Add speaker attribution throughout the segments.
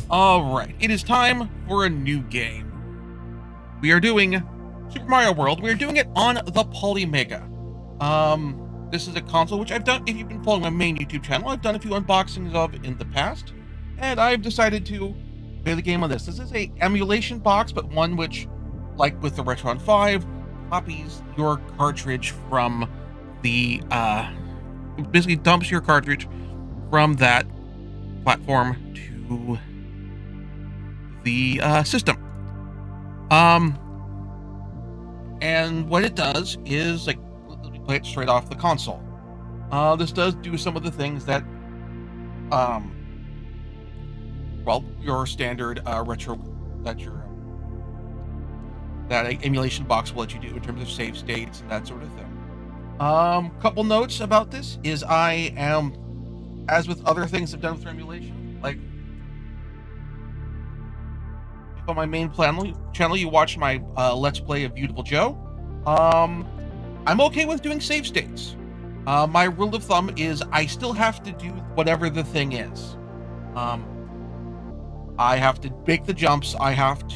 Speaker 1: Alright, it is time for a new game. We are doing Super Mario World. We are doing it on the Polymega. This is a console which I've done, if you've been following my main YouTube channel, I've done a few unboxings of in the past, and I've decided to play the game on this. This is a emulation box, but one which, like with the Retron 5, copies your cartridge from the, basically dumps your cartridge from that platform to the system. And what it does is, like, let me play it straight off the console. This does do some of the things that, well, your standard retro that emulation box will let you do in terms of save states and that sort of thing. Couple notes about this is I am, as with other things I've done with emulation, like on my main channel you watch my Let's Play of Beautiful Joe, I'm okay with doing save states. My rule of thumb is I still have to do whatever the thing is. I have to make the jumps, I have to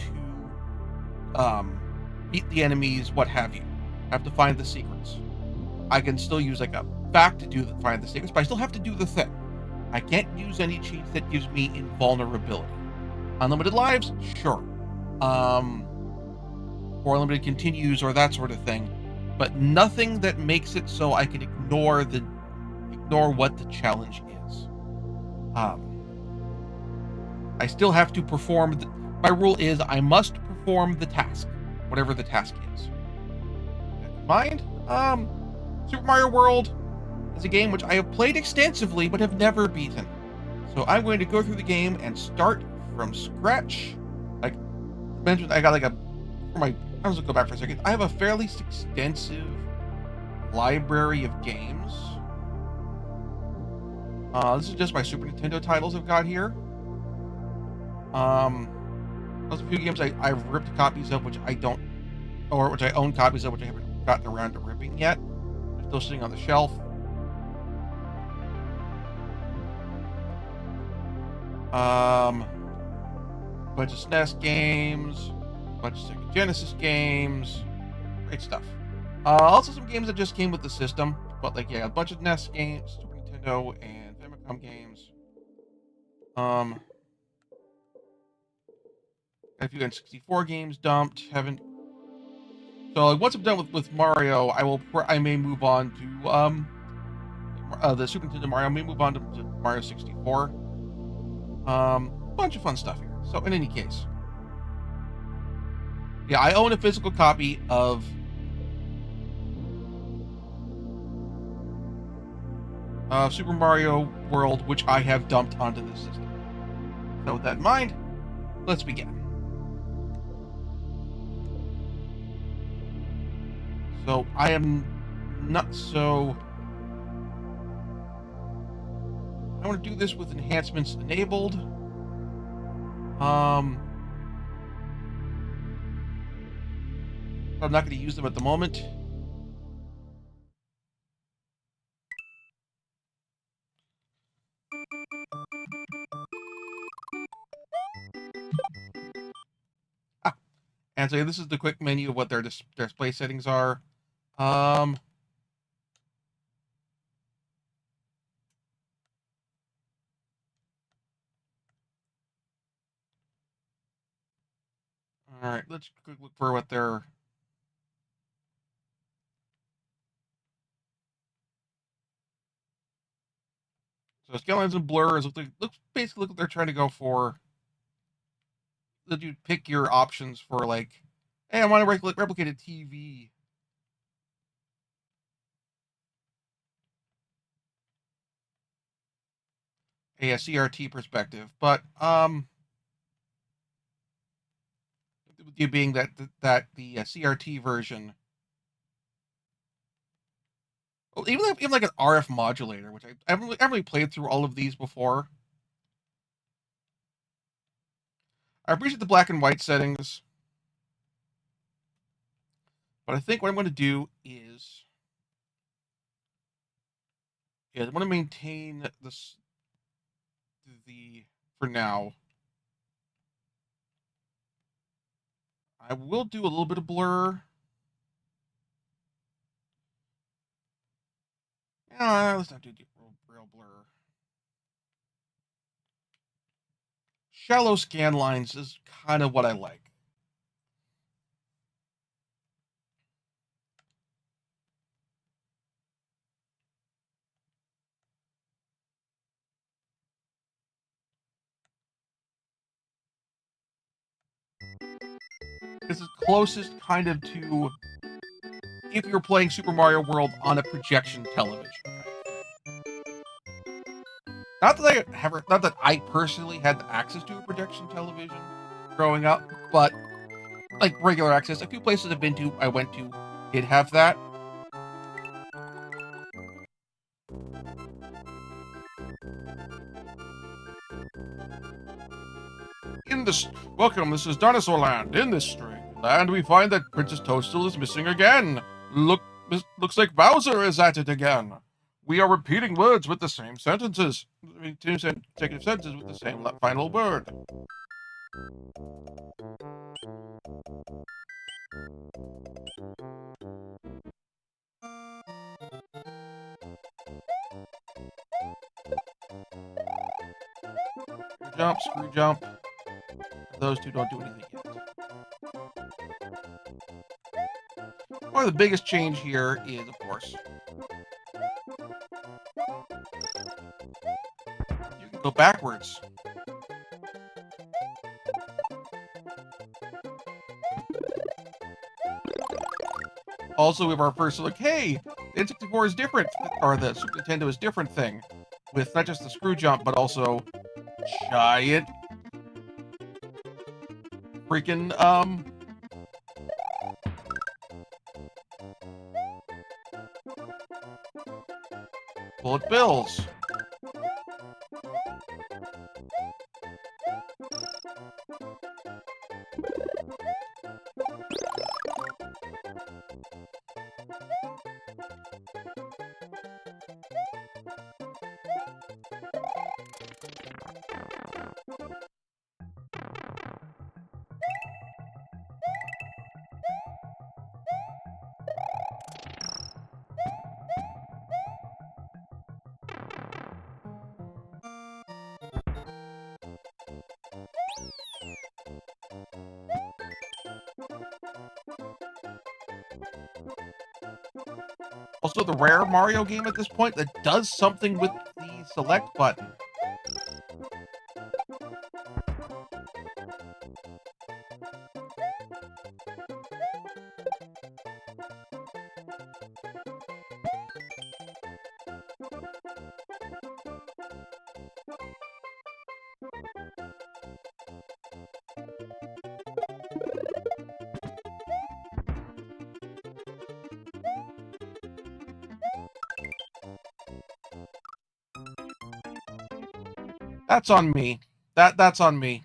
Speaker 1: beat the enemies, what have you. I have to find the secrets. I can still use like a back to find the secrets, but I still have to do the thing. I can't use any cheats that gives me invulnerability. Unlimited lives, sure. Or unlimited continues or that sort of thing, but nothing that makes it so I can ignore what the challenge is. I still have to perform. My rule is I must perform the task, whatever the task is. In mind, Super Mario World is a game which I have played extensively but have never beaten. So I'm going to go through the game and start from scratch. Like mentioned, I got like let's go back for a second. I have a fairly extensive library of games. This is just my Super Nintendo titles I've got here. There's a few games I've ripped copies of which I own copies of which I haven't gotten around to ripping yet. They're still sitting on the shelf. Bunch of SNES games, bunch of Sega Genesis games, great stuff. Also some games that just came with the system, but like, yeah, a bunch of NES games, Super Nintendo, and Famicom games. A few N64 games dumped. So like, once I'm done with Mario, I may move on to the Super Nintendo Mario. I may move on to Mario 64. Bunch of fun stuff here. So in any case, yeah, I own a physical copy of Super Mario World, which I have dumped onto this system. So with that in mind, let's begin. So I am not so... I want to do this with enhancements enabled. I'm not going to use them at the moment. And so this is the quick menu of what their display settings are. All right, let's look for what they're... So skeletons and blurs basically look like they're trying to go for... That you pick your options for, like, hey, I want to replicate a TV. A CRT perspective, but with you being that the CRT version, well, even like an RF modulator, which I haven't really played through all of these before. I appreciate the black and white settings, but I think what I'm going to do is I want to maintain this for now. I will do a little bit of blur. Let's not do real blur. Shallow scan lines is kind of what I like. This is closest kind of to if you're playing Super Mario World on a projection television. Not that I personally had access to a projection television growing up, but like regular access. A few places I went to, did have that. Welcome, this is Dinosaur Land. In this strange land, we find that Princess Toadstool is missing again. Looks like Bowser is at it again. We are repeating words with the same sentences. Two consecutive sentences with the same final word. Jump, screw jump. Those two don't do anything yet. One of the biggest change here is, of course, you can go backwards. Also, we have our first look. Hey, the N64 is different, or the Super Nintendo is different thing, with not just the screw jump, but also giant freaking bullet bills. Also, the rare Mario game at this point that does something with the select button. That's on me. That's on me.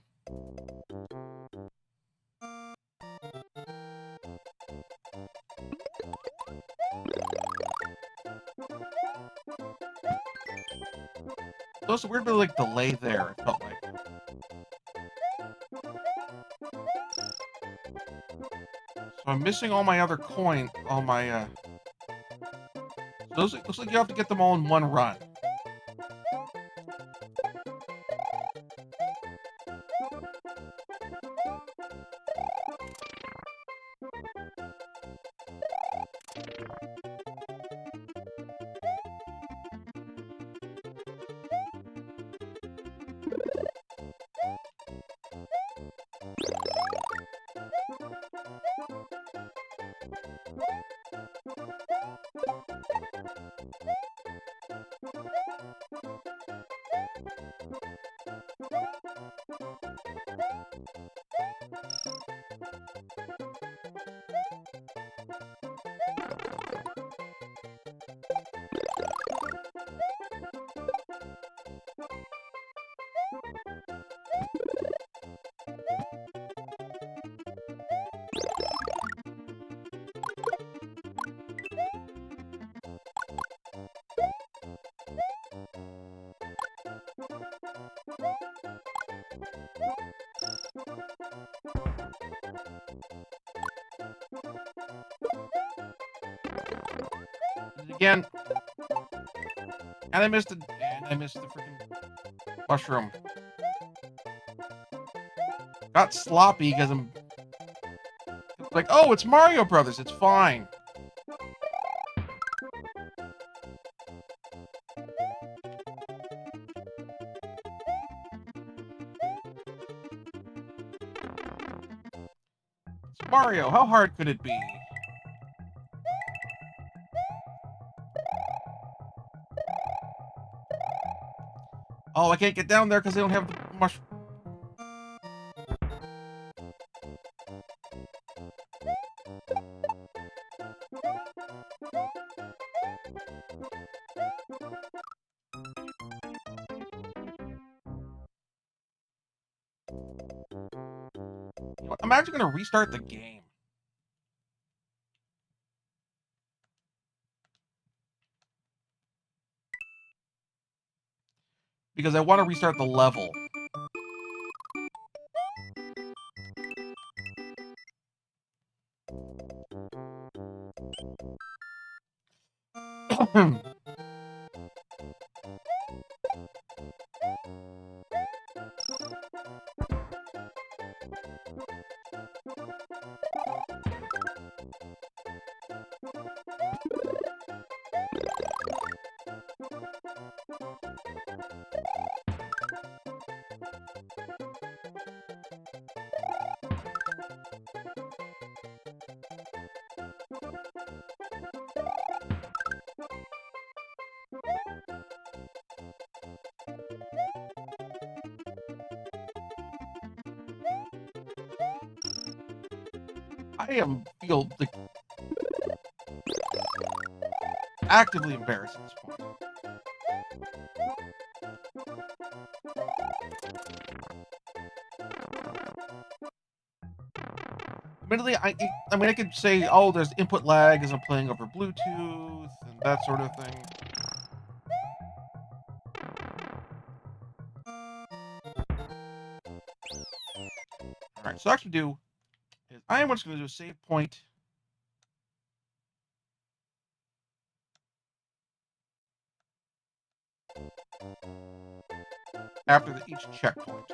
Speaker 1: There was a weird bit of like delay there, it felt like. So I'm missing all my other coin, all my looks like you have to get them all in one run. again. And I missed the freaking mushroom. Got sloppy because I'm like, oh, it's Mario Brothers. It's fine. It's Mario. How hard could it be? Oh, I can't get down there because they don't have the mushroom. You know what? I'm actually going to restart the game. Because I want to restart the level. I feel like actively embarrassed at this point. Admittedly, I mean, I could say, oh, there's input lag as I'm playing over Bluetooth and that sort of thing. All right, so actually do is I am just going to do a save point. After each checkpoint.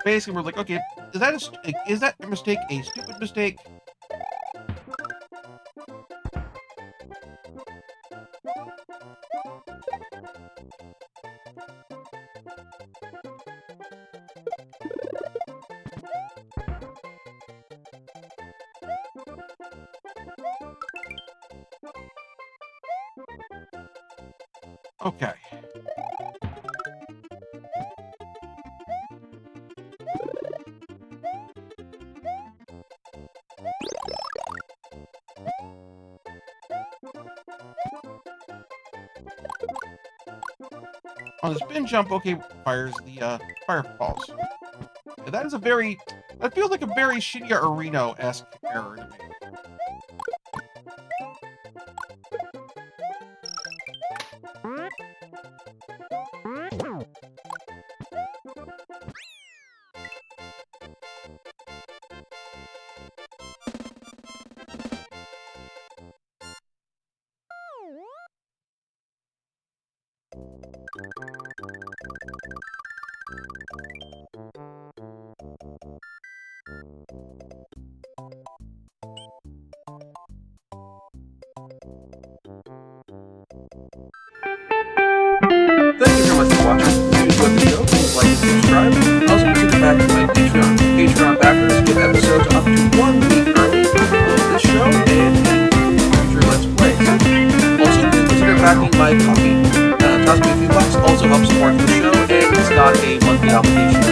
Speaker 1: Basically, we're like, okay, is that a mistake? A stupid mistake? Okay. On the spin jump, okay, fires the fireballs. Yeah, that is a very, that feels like a very Shinya Areno-esque error to me.
Speaker 2: Thank you very much for watching. If you enjoyed the show, please like and subscribe. Also, consider backing my Patreon. Patreon backers get episodes up to 1 week early of this show and future Let's Plays. Also, please consider backing my Coffee. Toss me a few bucks also helps support the show, and it's not a monthly obligation.